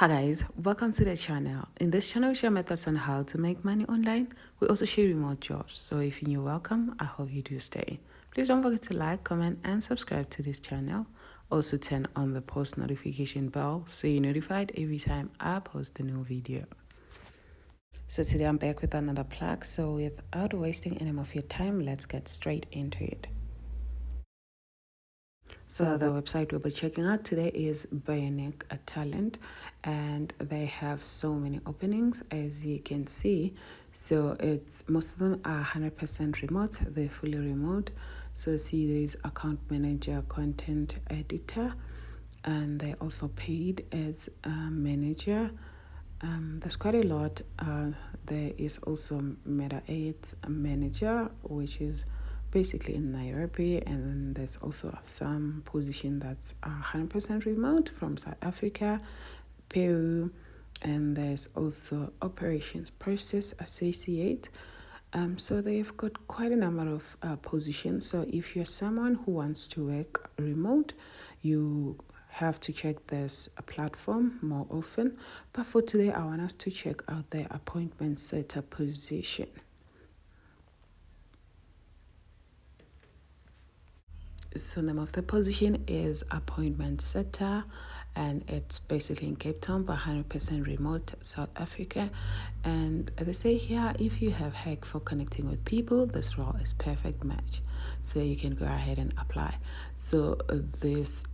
Hi guys, welcome to the channel. In this channel, we share methods on how to make money online. We also share remote jobs. So if you're new, welcome. I hope you do stay. Please don't forget to like, comment, and subscribe to this channel. Also turn on the post notification bell so you're notified every time I post a new video. So today I'm back with another plug. So without wasting any more of your time, let's get straight into it. So the website we'll be checking out today is Bionic Talent, and they have so many openings as you can see. So it's most of them are 100% remote. They're fully remote. So see, there's account manager, content editor, and they also paid as a manager. There's quite a lot. There is also Meta 8 manager, which is basically in Nairobi, and then there's also some position that's 100% remote from South Africa, Peru, and there's also operations process associate. So they've got quite a number of positions. So if you're someone who wants to work remote, you have to check this platform more often. But for today, I want us to check out the appointment setter position. So the name of the position is appointment setter, and it's basically in Cape Town, but 100% remote, South Africa. And they say here, if you have hack for connecting with people, this role is perfect match. So you can go ahead and apply. So this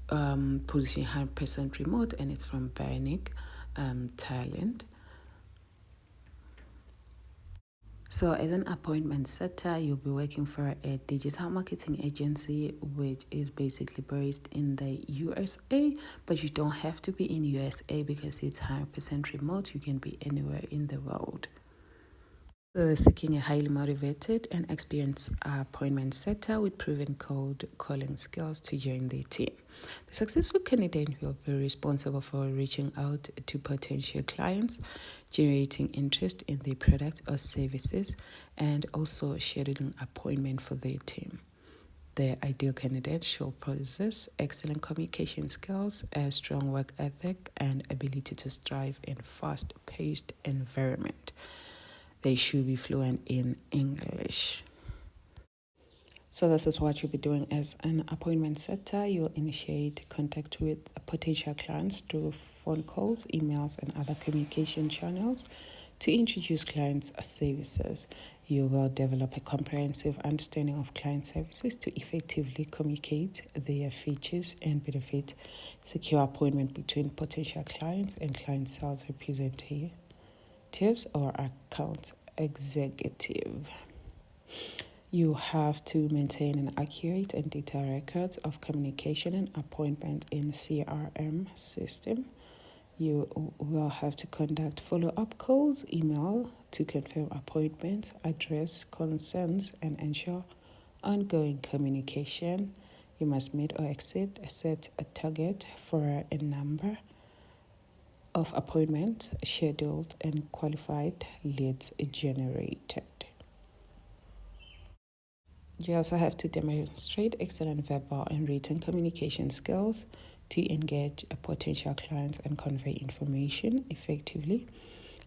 position 100% remote, and it's from Bionic Talent. So as an appointment setter, you'll be working for a digital marketing agency, which is basically based in the USA, but you don't have to be in USA because it's 100% remote. You can be anywhere in the world. So they're seeking a highly motivated and experienced appointment setter with proven cold calling skills to join their team. The successful candidate will be responsible for reaching out to potential clients, generating interest in their products or services, and also scheduling appointment for their team. The ideal candidate should possess excellent communication skills, a strong work ethic, and ability to strive in fast-paced environment. They should be fluent in English. So this is what you'll be doing as an appointment setter. You'll initiate contact with potential clients through phone calls, emails, and other communication channels to introduce clients' services. You will develop a comprehensive understanding of client services to effectively communicate their features and benefit, secure appointment between potential clients and client sales representatives or account executive. You have to maintain an accurate and detailed records of communication and appointment in CRM system. You will have to conduct follow-up calls, email to confirm appointments, address concerns, and ensure ongoing communication. You must meet or exceed set a target for a number of appointments scheduled and qualified leads generated. You also have to demonstrate excellent verbal and written communication skills to engage potential clients and convey information effectively.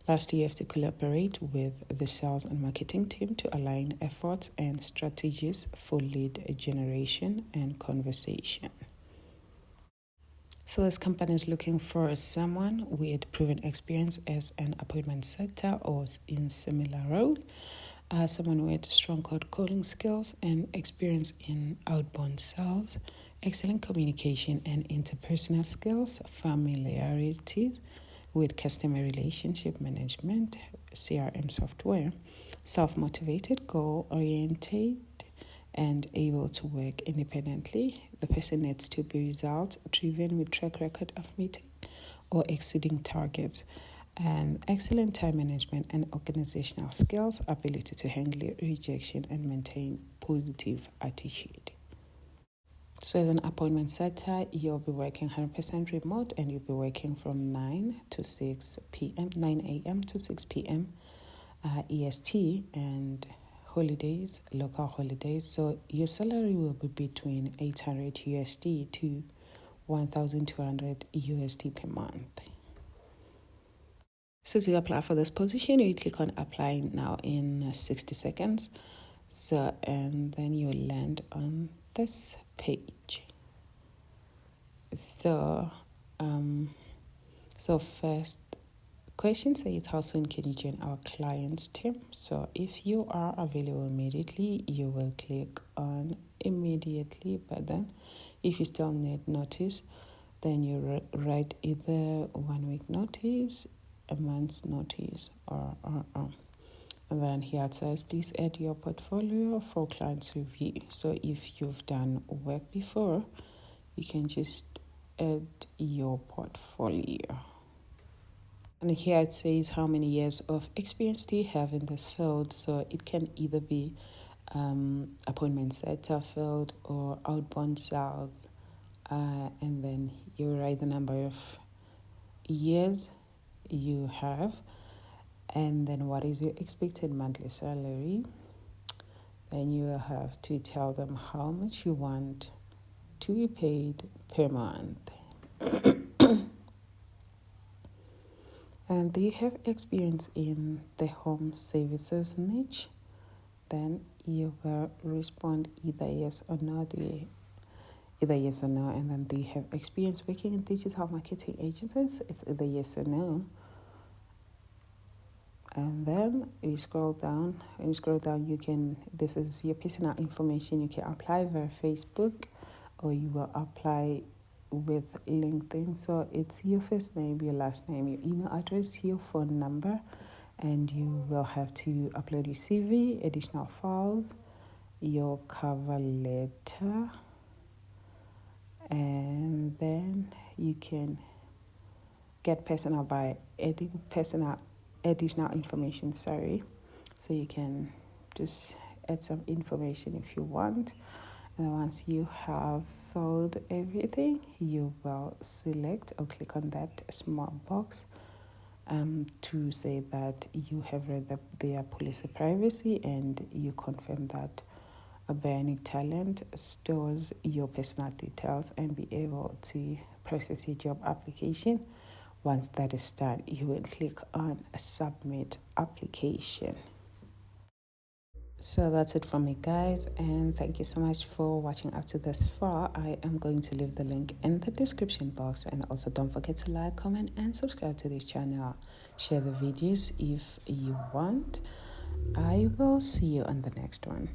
Lastly, you have to collaborate with the sales and marketing team to align efforts and strategies for lead generation and conversation. So this company is looking for someone with proven experience as an appointment setter or in similar role. Someone with strong cold calling skills and experience in outbound sales, excellent communication and interpersonal skills, familiarity with customer relationship management, CRM software, self-motivated, goal-oriented, and able to work independently. The person needs to be results-driven with track record of meeting or exceeding targets, and excellent time management and organizational skills, ability to handle rejection and maintain positive attitude. So as an appointment setter, you'll be working 100% remote, and you'll be working from 9 a.m. to 6 p.m. EST, and holidays, local holidays. So your salary will be between 800 USD to 1,200 USD per month. So to apply for this position, you click on apply now in 60 seconds. So, and then you land on this page. So, first question says, how soon can you join our client's team? So if you are available immediately, you will click on immediately. But then if you still need notice, then you write either 1 week notice, a month's notice, or. And then here it says, please add your portfolio for clients review. So if you've done work before, you can just add your portfolio. And here it says how many years of experience do you have in this field. So it can either be appointment setter field or outbound sales. And then you write the number of years you have. And then what is your expected monthly salary? Then you will have to tell them how much you want to be paid per month. And do you have experience in the home services niche? Then you will respond either yes or no. Either yes or no. And then do you have experience working in digital marketing agencies? It's either yes or no. And then you scroll down. When you scroll down, this is your personal information. You can apply via Facebook, or you will apply with LinkedIn. So it's your first name, your last name, your email address, your phone number, and you will have to upload your CV, additional files, your cover letter, and then you can get personal by adding additional information. So you can just add some information if you want. And once you have filled everything, you will select or click on that small box to say that you have read their policy privacy and you confirm that a Bionic talent stores your personal details and be able to process your job application. Once that is done, you will click on submit application. So that's it from me, guys, and thank you so much for watching up to this far. I am going to leave the link in the description box, and also don't forget to like, comment, and subscribe to this channel. Share the videos if you want. I will see you on the next one.